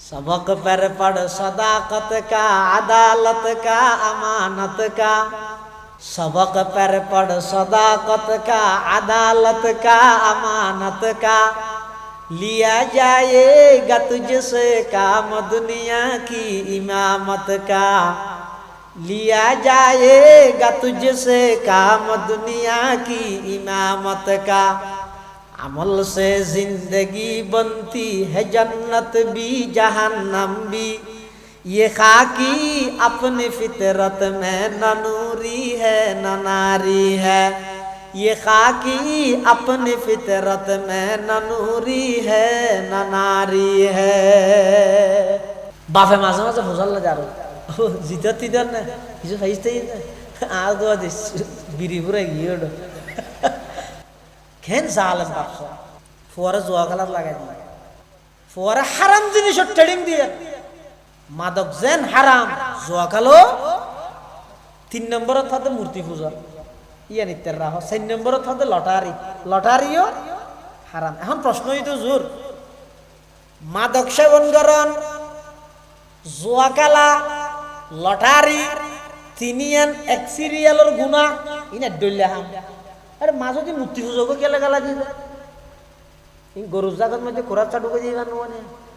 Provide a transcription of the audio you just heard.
सबक पर पढ़ सदाकत का, अदालत का, अमानत का। सबक पर पढ़ सदाकत का, अदालत का, अमानत का। लिया जाएगा तुझसे काम दुनिया की इमामत का। लिया जाएगा तुझसे काम दुनिया की इमामत का। अमल से जिंदगी बनती है जन्नत भी जहन्नम भी। ये खाकी अपनी फितरत में न नूरी है न नारी है। ये खाकी अपनी फितरत में न नूरी है न नारी है। बाफे माঝে মাঝে বোঝাল্লা যারো জিতার তিদার না কিছু ফাইজতেই না আর দোয়া দিস বিড়ি পুরে গিয়ে ওঠো কেন জালেম বাপসা ফোয়ারা জোয়া খেলার লাগাই দিয়ে ফোয়ারা হারাম জিনিসের ট্রেডিং দিয়ে মাদক যেন হারাম জোয়া খেলো 3 নম্বরত থাকে মূর্তি পূজা ইয়া নিত্যের রাহ 4 নম্বরত থাকে লটারি লটারিও হারাম। এখন প্রশ্নই তো জোর মাদক সেবন করন জোয়া খেলা লটারি তিনিয়ান এক সিরিয়ালের গুণা ইনা ডইলা হাম আরে মাঝে মূর্তি পূজা কেলে গেলা দিয়ে গরুর জাগত মধ্যে কোরআন চাটুকে দিয়ে